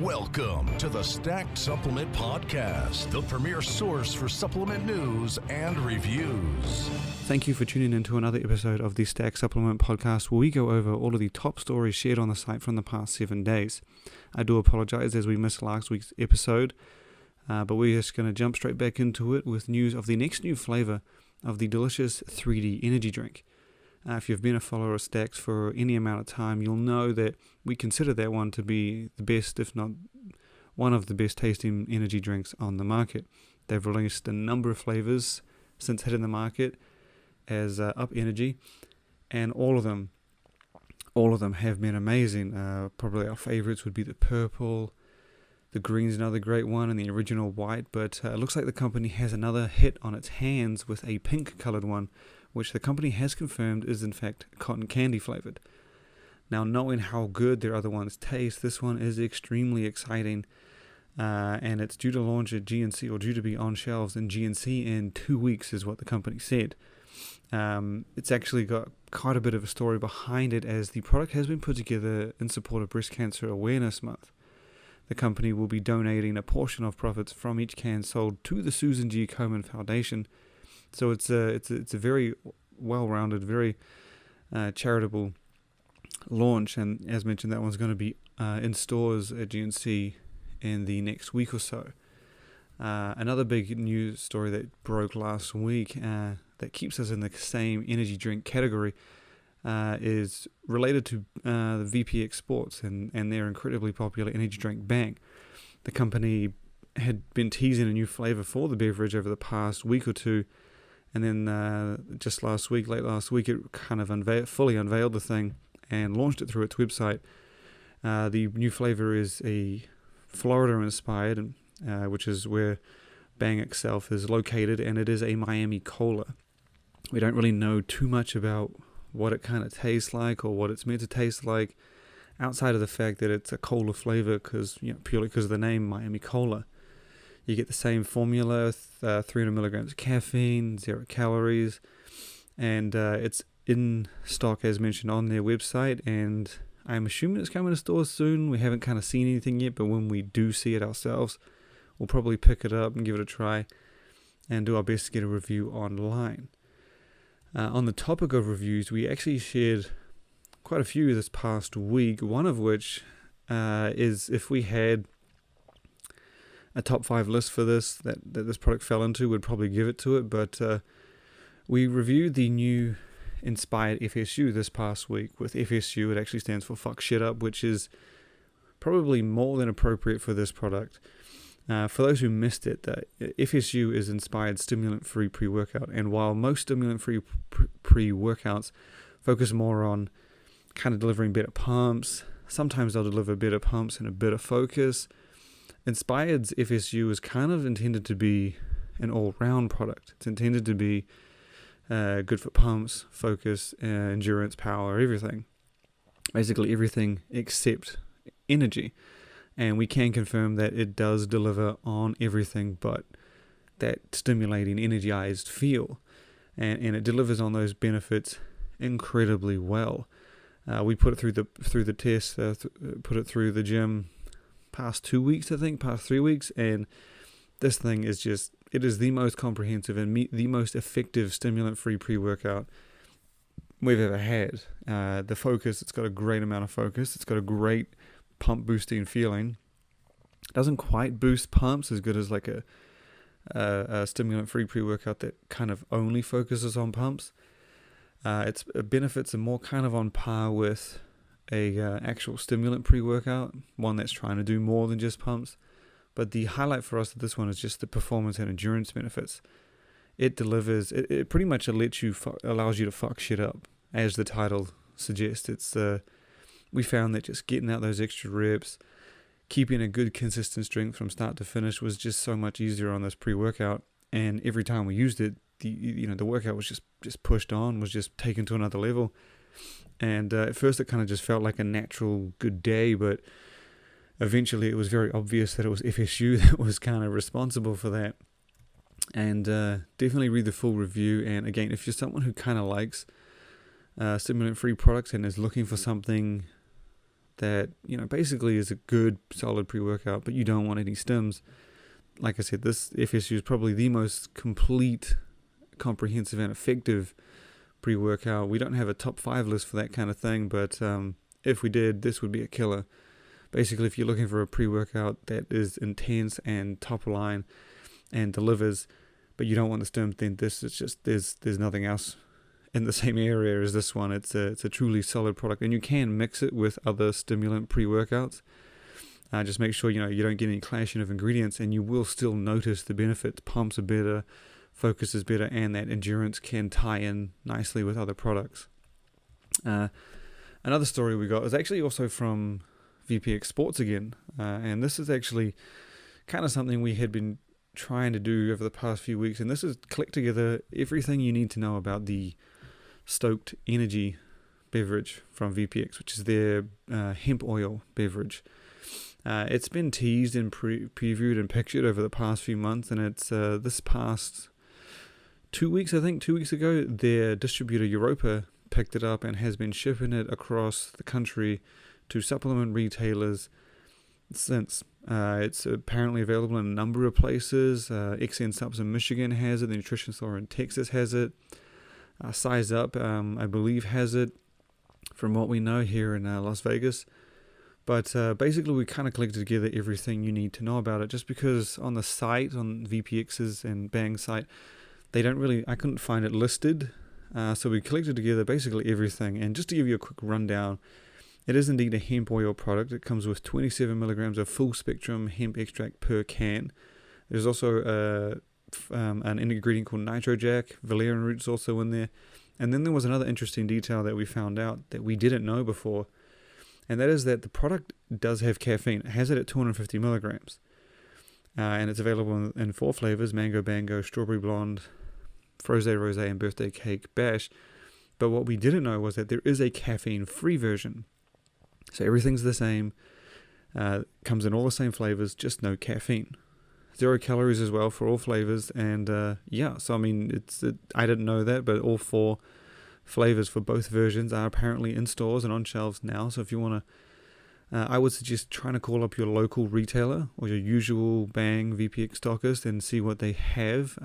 Welcome to the Stacked Supplement Podcast, the premier source for supplement news and reviews. Thank you for tuning in to another episode of the Stack Supplement Podcast, where we go over all of the top stories shared on the site from the past 7 days. I do apologize as we missed last week's episode, but we're just going to jump straight back into it with news of the next new flavor of the delicious 3D energy drink. If you've been a follower of Stacks for any amount of time, you'll know that we consider that one to be the best, if not one of the best tasting energy drinks on the market. They've released a number of flavors since hitting the market as Up Energy, and all of them have been amazing. Probably our favorites would be the purple, the green's another great one, and the original white, but it looks like the company has another hit on its hands with a pink colored one, which the company has confirmed is in fact cotton candy flavored. Now, knowing how good their other ones taste, this one is extremely exciting, and it's due to launch at GNC, or due to be on shelves in GNC in 2 weeks is what the company said. It's actually got quite a bit of a story behind it, as the product has been put together in support of Breast Cancer Awareness Month. The company will be donating a portion of profits from each can sold to the Susan G. Komen Foundation. So it's a very well-rounded, very charitable launch, and as mentioned, that one's going to be in stores at GNC in the next week or so. Another big news story that broke last week that keeps us in the same energy drink category is related to the VPX Sports and their incredibly popular energy drink Bang. The company had been teasing a new flavor for the beverage over the past week or two, and then just late last week, it kind of fully unveiled the thing and launched it through its website. The new flavor is a Florida-inspired, which is where Bang itself is located, and it is a Miami Cola. We don't really know too much about what it kind of tastes like or what it's meant to taste like, outside of the fact that it's a cola flavor, purely because of the name Miami Cola. You get the same formula, 300 milligrams of caffeine, 0 calories, and it's in stock as mentioned on their website, and I'm assuming it's coming to stores soon. We haven't kind of seen anything yet, but when we do see it ourselves, we'll probably pick it up and give it a try and do our best to get a review online. On the topic of reviews, we actually shared quite a few this past week, one of which is if we had a top 5 list for this that this product fell into, would probably give it to it, but we reviewed the new Inspired FSU this past week. With FSU, it actually stands for Fuck Shit Up, which is probably more than appropriate for this product. For those who missed it, FSU is Inspired Stimulant-Free Pre-Workout, and while most stimulant-free pre-workouts focus more on kind of delivering better pumps, sometimes they'll deliver better pumps and a better focus, Inspired's FSU is kind of intended to be an all-round product. It's intended to be good for pumps, focus, endurance, power, everything. Basically everything except energy. And we can confirm that it does deliver on everything but that stimulating, energized feel. And it delivers on those benefits incredibly well. We put it through the test, put it through the gym past 3 weeks, and this thing is it is the most comprehensive and the most effective stimulant-free pre-workout we've ever had. The focus, it's got a great amount of focus. It's got a great pump boosting feeling. It doesn't quite boost pumps as good as like a stimulant-free pre-workout that kind of only focuses on pumps. Its benefits are more kind of on par with a actual stimulant pre-workout, one that's trying to do more than just pumps. But the highlight for us of this one is just the performance and endurance benefits. It delivers. It pretty much allows you to fuck shit up, as the title suggests. We found that just getting out those extra reps, keeping a good consistent strength from start to finish was just so much easier on this pre-workout. And every time we used it, the workout was just pushed on, was just taken to another level. And at first it kind of just felt like a natural good day, but eventually it was very obvious that it was FSU that was kind of responsible for that. And definitely read the full review. And again, if you're someone who kind of likes stimulant-free products and is looking for something that, basically is a good, solid pre-workout, but you don't want any stims. Like I said, this FSU is probably the most complete, comprehensive, and effective pre-workout. We don't have a top 5 list for that kind of thing, but if we did, this would be a killer. Basically, if you're looking for a pre-workout that is intense and top line and delivers, but you don't want the stim, then this is just, there's nothing else in the same area as this one. It's a truly solid product, and you can mix it with other stimulant pre-workouts. Just make sure you don't get any clashing of ingredients, and you will still notice the benefits. Pumps are better, focus is better, and that endurance can tie in nicely with other products. Another story we got is actually also from VPX Sports again, and this is actually kind of something we had been trying to do over the past few weeks, and this is collect together everything you need to know about the Stoked Energy beverage from VPX, which is their hemp oil beverage. It's been teased and previewed and pictured over the past few months, and it's this past 2 weeks ago, their distributor Europa picked it up and has been shipping it across the country to supplement retailers since. It's apparently available in a number of places. XN Subs in Michigan has it. The Nutrition Store in Texas has it. Size Up, I believe, has it, from what we know here in Las Vegas. But basically, we kind of collected together everything you need to know about it, just because on the site, on VPX's and Bang's site, I couldn't find it listed. So we collected together basically everything. And just to give you a quick rundown, it is indeed a hemp oil product. It comes with 27 milligrams of full spectrum hemp extract per can. There's also an ingredient called nitrojack. Valerian root's also in there. And then there was another interesting detail that we found out that we didn't know before, and that is that the product does have caffeine. It has it at 250 milligrams. And it's available in 4 flavors: Mango Bango, Strawberry Blonde, Froze Rosé, and Birthday Cake Bash. But what we didn't know was that there is a caffeine-free version. So everything's the same, comes in all the same flavors, just no caffeine. 0 calories as well for all flavors, and so I mean, I didn't know that, but all 4 flavors for both versions are apparently in stores and on shelves now. So if you want to, I would suggest trying to call up your local retailer or your usual Bang VPX stockist and see what they have.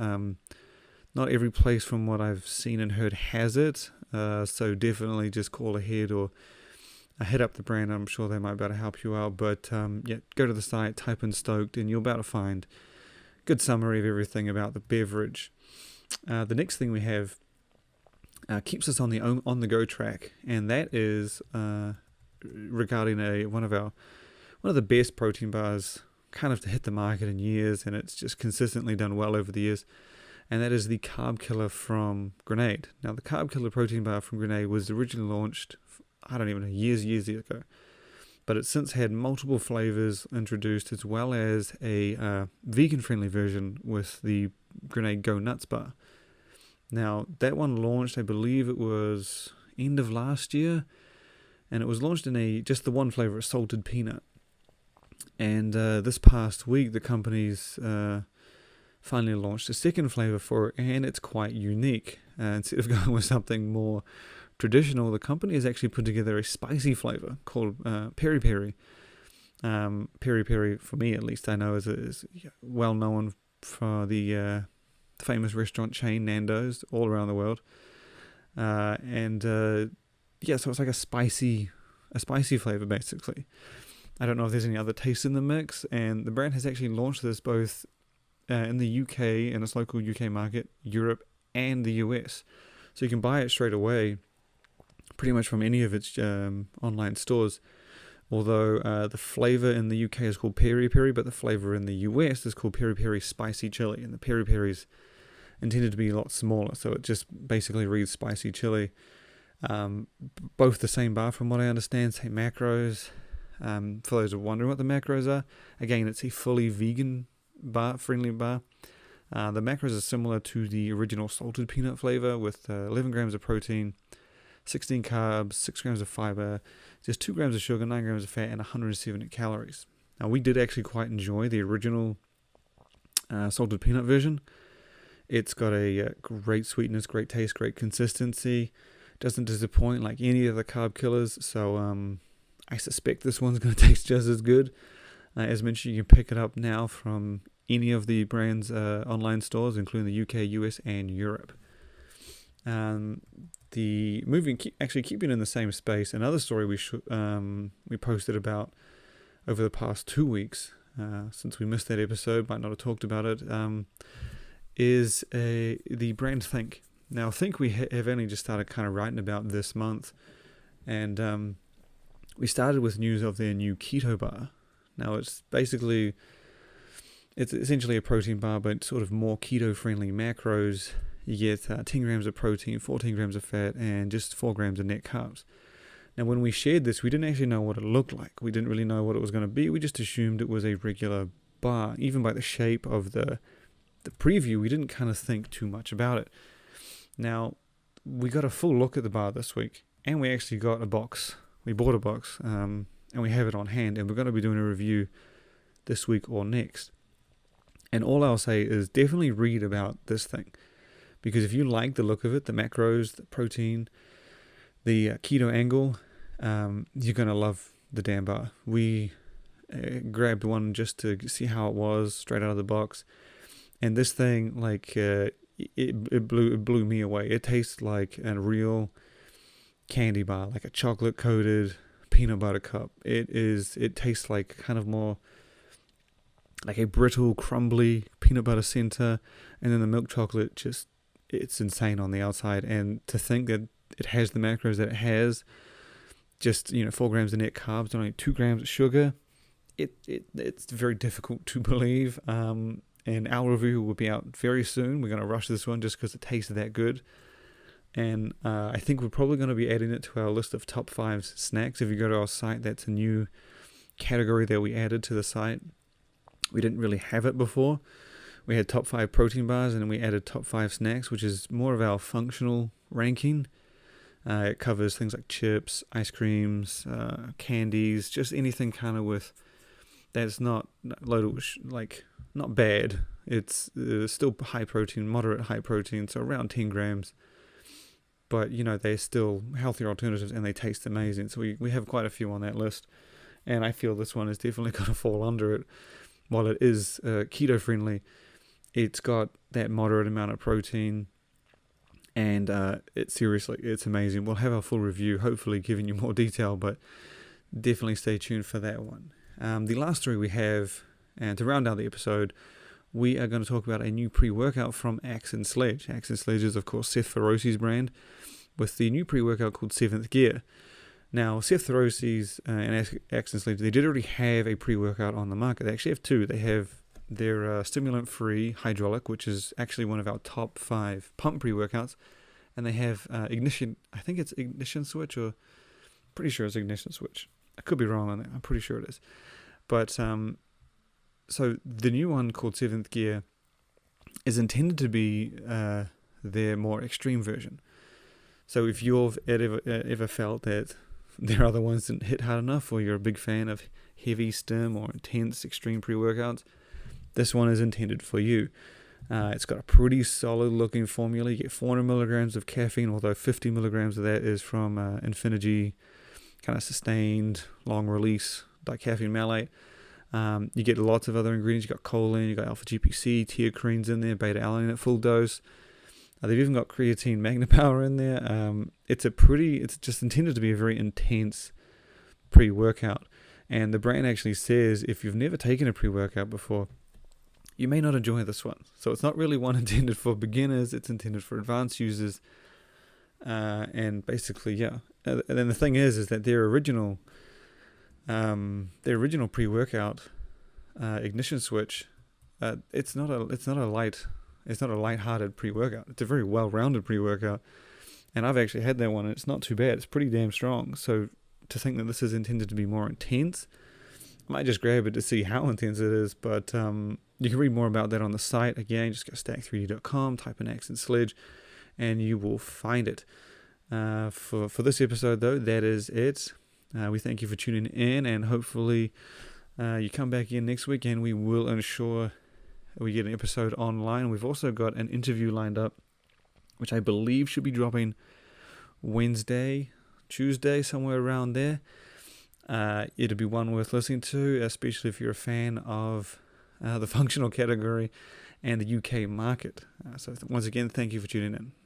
Not every place, from what I've seen and heard, has it, so definitely just call ahead or hit up the brand. I'm sure they might be able to help you out. But go to the site, type in Stoked, and you'll be able to find a good summary of everything about the beverage. The next thing we have keeps us on the on-the-go track, and that is regarding one of the best protein bars kind of to hit the market in years, and it's just consistently done well over the years. And that is the Carb Killer from Grenade. Now, the Carb Killer protein bar from Grenade was originally launched, I don't even know, years ago. But it's since had multiple flavors introduced, as well as a vegan-friendly version with the Grenade Go Nuts bar. Now, that one launched, I believe it was end of last year, and it was launched in just the one flavor, salted peanut. And this past week, the company's finally launched a second flavor for it, and it's quite unique. Instead of going with something more traditional, the company has actually put together a spicy flavor called Peri Peri. Peri Peri, for me at least, I know is well known for the famous restaurant chain Nando's all around the world. So it's like a spicy flavor basically. I don't know if there's any other taste in the mix, and the brand has actually launched this both in the UK, in its local UK market, Europe, and the US. So you can buy it straight away, pretty much from any of its online stores. Although the flavor in the UK is called Peri Peri, but the flavor in the US is called Peri Peri Spicy Chili, and the Peri Peri's intended to be a lot smaller, so it just basically reads Spicy Chili. Both the same bar, from what I understand, same macros. For those who are wondering what the macros are, again, it's a fully vegan friendly bar. The macros are similar to the original salted peanut flavor, with 11 grams of protein, 16 carbs, 6 grams of fiber, just 2 grams of sugar, 9 grams of fat, and 170 calories. Now, we did actually quite enjoy the original salted peanut version. It's got a great sweetness, great taste, great consistency. Doesn't disappoint like any of the Carb Killers. So I suspect this one's going to taste just as good. As mentioned, you can pick it up now from any of the brand's online stores, including the UK, US, and Europe. Keeping in the same space, another story we posted about over the past 2 weeks, since we missed that episode, might not have talked about it, is the brand Think. Now, Think we have only just started kind of writing about this month, and we started with news of their new keto bar. Now, it's essentially a protein bar, but sort of more keto-friendly macros. You get 10 grams of protein, 14 grams of fat, and just 4 grams of net carbs. Now, when we shared this, we didn't actually know what it looked like. We didn't really know what it was going to be. We just assumed it was a regular bar. Even by the shape of the preview, we didn't kind of think too much about it. Now, we got a full look at the bar this week, and we actually got a box. We bought a box, and we have it on hand, and we're going to be doing a review this week or next. And all I'll say is definitely read about this thing, because if you like the look of it, the macros, the protein, the keto angle, you're going to love the damn bar. We grabbed one just to see how it was straight out of the box, and this thing, like, it blew me away. It tastes like a real candy bar, like a chocolate coated peanut butter cup. It tastes like kind of more like a brittle, crumbly peanut butter center, and then the milk chocolate, it's insane on the outside. And to think that it has the macros that it has, just 4 grams of net carbs, only 2 grams of sugar, it's very difficult to believe. And our review will be out very soon. We're going to rush this one just because it tasted that good. And I think we're probably going to be adding it to our list of top 5 snacks. If you go to our site, that's a new category that we added to the site. We didn't really have it before. We had top 5 protein bars, and then we added top 5 snacks, which is more of our functional ranking. It covers things like chips, ice creams, candies, just anything kind of with that's not loaded with not bad. It's still high protein, moderate high protein, so around 10 grams. But, they're still healthier alternatives, and they taste amazing. So we have quite a few on that list. And I feel this one is definitely going to fall under it. While it is keto-friendly, it's got that moderate amount of protein. And it's amazing. We'll have our full review, hopefully giving you more detail, but definitely stay tuned for that one. The last story we have, and to round out the episode, we are going to talk about a new pre-workout from Axe and Sledge. Axe and Sledge is, of course, Seth Feroce's brand, with the new pre-workout called 7th Gear. Now, Seth Feroce's and Axe and Sledge, they did already have a pre-workout on the market. They actually have 2. They have their stimulant-free hydraulic, which is actually one of our top 5 pump pre-workouts, and they have Ignition. I think it's Ignition Switch, or pretty sure it's Ignition Switch. I could be wrong on that. I'm pretty sure it is. But so the new one called 7th Gear is intended to be their more extreme version. So if you've ever felt that their other ones didn't hit hard enough, or you're a big fan of heavy stim or intense extreme pre-workouts, this one is intended for you. It's got a pretty solid looking formula. You get 400 milligrams of caffeine, although 50 milligrams of that is from Infinity, kind of sustained long release dicaffeine malate. You get lots of other ingredients. You got choline, you got alpha GPC, teocrines in there, beta alanine at full dose. They've even got creatine magna power in there. It's just intended to be a very intense pre-workout. And the brand actually says if you've never taken a pre-workout before, you may not enjoy this one. So it's not really one intended for beginners. It's intended for advanced users. And basically, yeah. And then the thing is that their original pre-workout Ignition Switch, it's not a light-hearted pre-workout. It's a very well-rounded pre-workout, and I've actually had that one, and it's not too bad. It's pretty damn strong. So to think that this is intended to be more intense, I might just grab it to see how intense it is. But you can read more about that on the site. Again, just go Stack3d.com, type in Axe and Sledge, and you will find it. For this episode, though, that is it. We thank you for tuning in, and hopefully you come back in next week, and we will ensure we get an episode online. We've also got an interview lined up, which I believe should be dropping Wednesday, Tuesday, somewhere around there. It'd be one worth listening to, especially if you're a fan of the functional category and the UK market. So once again, thank you for tuning in.